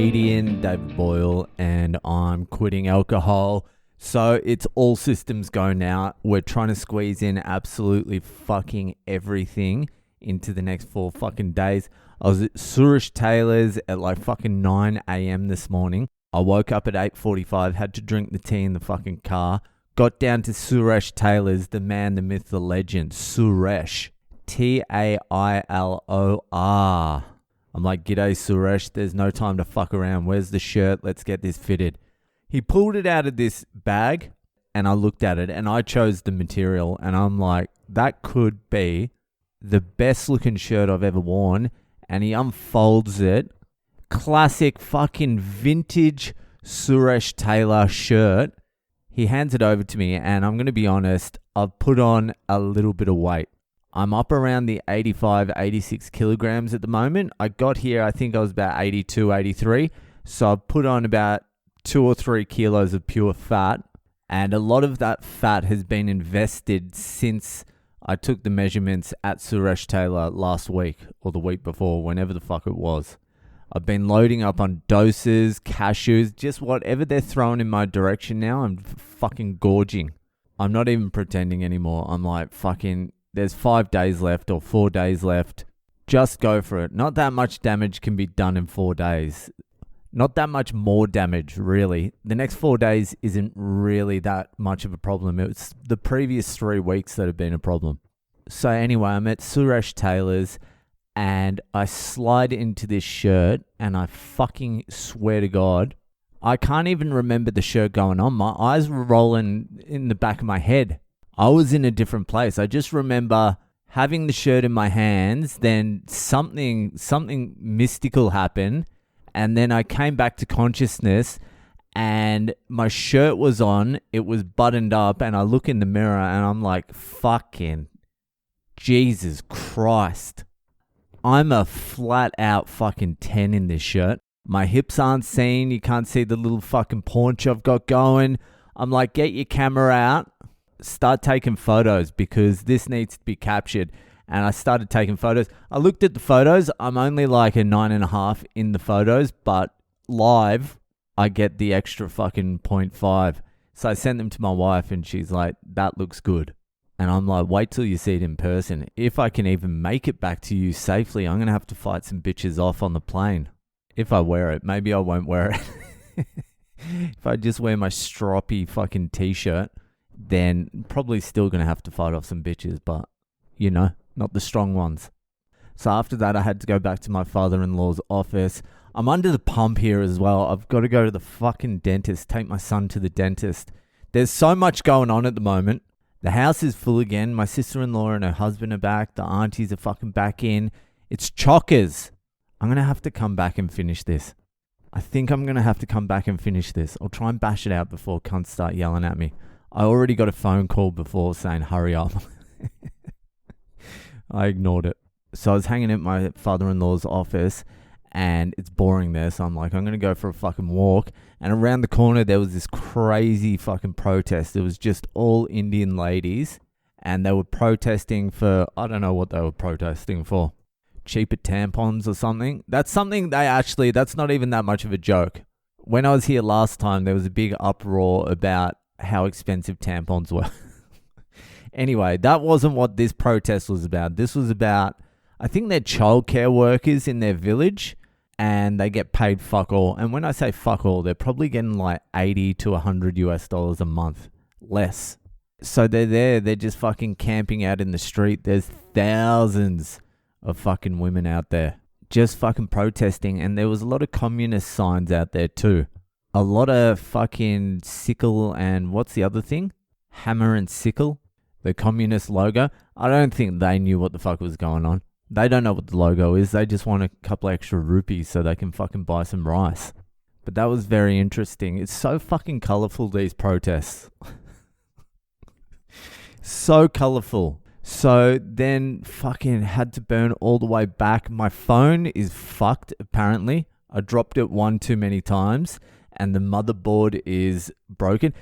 comedian David Boyle, and I'm quitting alcohol. So it's all systems go now. We're trying to squeeze in absolutely fucking everything into the next 4 fucking days. I was at Suresh Taylor's at like fucking 9 a.m. this morning. I woke up at 8:45, had to drink the tea in the fucking car. Got down to Suresh Taylor's, the man, the myth, the legend, Suresh. Tailor. I'm like, g'day Suresh, there's no time to fuck around. Where's the shirt? Let's get this fitted. He pulled it out of this bag and I looked at it and I chose the material and I'm like, that could be the best looking shirt I've ever worn. And he unfolds it. Classic fucking vintage Suresh Taylor shirt. He hands it over to me and I'm going to be honest, I've put on a little bit of weight. I'm up around the 85, 86 kilograms at the moment. I got here, I think I was about 82, 83. So I've put on about 2 or 3 kilos of pure fat. And a lot of that fat has been invested since I took the measurements at Suresh Taylor last week or the week before, whenever the fuck it was. I've been loading up on doses, cashews, just whatever they're throwing in my direction now. I'm fucking gorging. I'm not even pretending anymore. I'm like fucking... There's 5 days left or 4 days left. Just go for it. Not that much damage can be done in 4 days. Not that much more damage, really. The next 4 days isn't really that much of a problem. It's the previous 3 weeks that have been a problem. So anyway, I'm at Suresh Taylor's and I slide into this shirt and I fucking swear to God, I can't even remember the shirt going on. My eyes were rolling in the back of my head. I was in a different place. I just remember having the shirt in my hands, then something mystical happened, and then I came back to consciousness and my shirt was on, it was buttoned up, and I look in the mirror and I'm like, fucking Jesus Christ. I'm a flat out fucking 10 in this shirt. My hips aren't seen. You can't see the little fucking paunch I've got going. I'm like, get your camera out. Start taking photos because this needs to be captured. And I started taking photos. I looked at the photos. I'm only like a 9.5 in the photos, but live, I get the extra fucking 0.5. So I sent them to my wife and she's like, that looks good. And I'm like, wait till you see it in person. If I can even make it back to you safely, I'm going to have to fight some bitches off on the plane. If I wear it. Maybe I won't wear it. If I just wear my stroppy fucking t-shirt, then probably still going to have to fight off some bitches, but, you know, not the strong ones. So after that, I had to go back to my father-in-law's office. I'm under the pump here as well. I've got to go to the fucking dentist, take my son to the dentist. There's so much going on at the moment. The house is full again. My sister-in-law and her husband are back. The aunties are fucking back in. It's chockers. I'm going to have to come back and finish this. I think I'm going to have to come back and finish this. I'll try and bash it out before cunts start yelling at me. I already got a phone call before saying, hurry up. I ignored it. So I was hanging at my father-in-law's office and it's boring there. So I'm like, I'm going to go for a fucking walk. And around the corner, there was this crazy fucking protest. It was just all Indian ladies and they were protesting for, I don't know what they were protesting for. Cheaper tampons or something. That's something that's not even that much of a joke. When I was here last time, there was a big uproar about how expensive tampons were. Anyway, that wasn't what this protest was about. This was about, I think they're childcare workers in their village and they get paid fuck all. And when I say fuck all, they're probably getting like 80 to 100 US dollars a month. Less. So they're there, they're just fucking camping out in the street. There's thousands of fucking women out there just fucking protesting, and there was a lot of communist signs out there too. A lot of fucking sickle and what's the other thing? Hammer and sickle, the communist logo. I don't think they knew what the fuck was going on. They don't know what the logo is. They just want a couple extra rupees so they can fucking buy some rice. But that was very interesting. It's so fucking colourful, these protests. So colourful. So then fucking had to burn all the way back. My phone is fucked apparently. I dropped it one too many times and the motherboard is broken.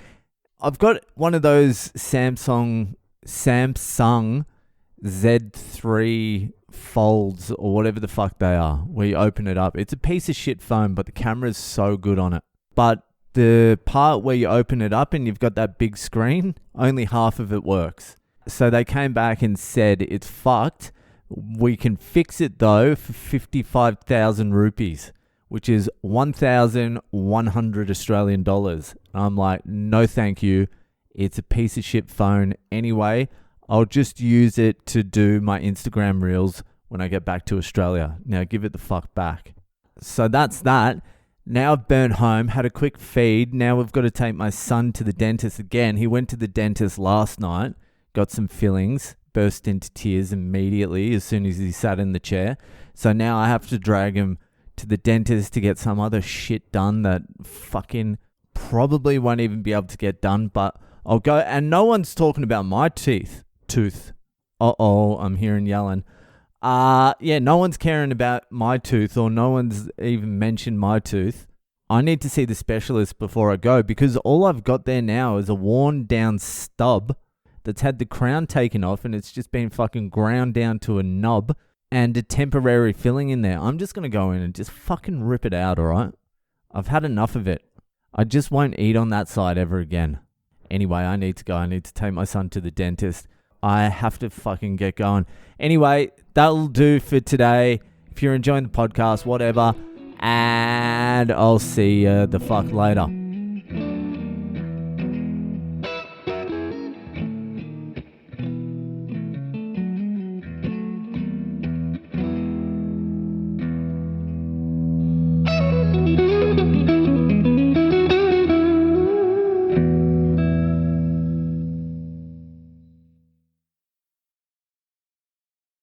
I've got one of those Samsung Z3 folds or whatever the fuck they are, where you open it up. It's a piece of shit phone, but the camera is so good on it. But the part where you open it up and you've got that big screen, only half of it works. So they came back and said it's fucked. We can fix it though for 55,000 rupees, which is 1,100 Australian dollars. I'm like, no thank you. It's a piece of shit phone anyway. I'll just use it to do my Instagram reels when I get back to Australia. Now give it the fuck back. So that's that. Now I've burnt home, had a quick feed. Now we've got to take my son to the dentist again. He went to the dentist last night, got some fillings, burst into tears immediately as soon as he sat in the chair. So now I have to drag him to the dentist to get some other shit done that fucking probably won't even be able to get done, but I'll go. And no one's talking about my tooth. Uh-oh, I'm hearing yelling. Yeah, no one's caring about my tooth, or no one's even mentioned my tooth. I need to see the specialist before I go, because all I've got there now is a worn down stub that's had the crown taken off and it's just been fucking ground down to a nub and a temporary filling in there. I'm just going to go in and just fucking rip it out, alright? I've had enough of it. I just won't eat on that side ever again. Anyway, I need to go. I need to take my son to the dentist. I have to fucking get going. Anyway, that'll do for today. If you're enjoying the podcast, whatever. And I'll see you the fuck later.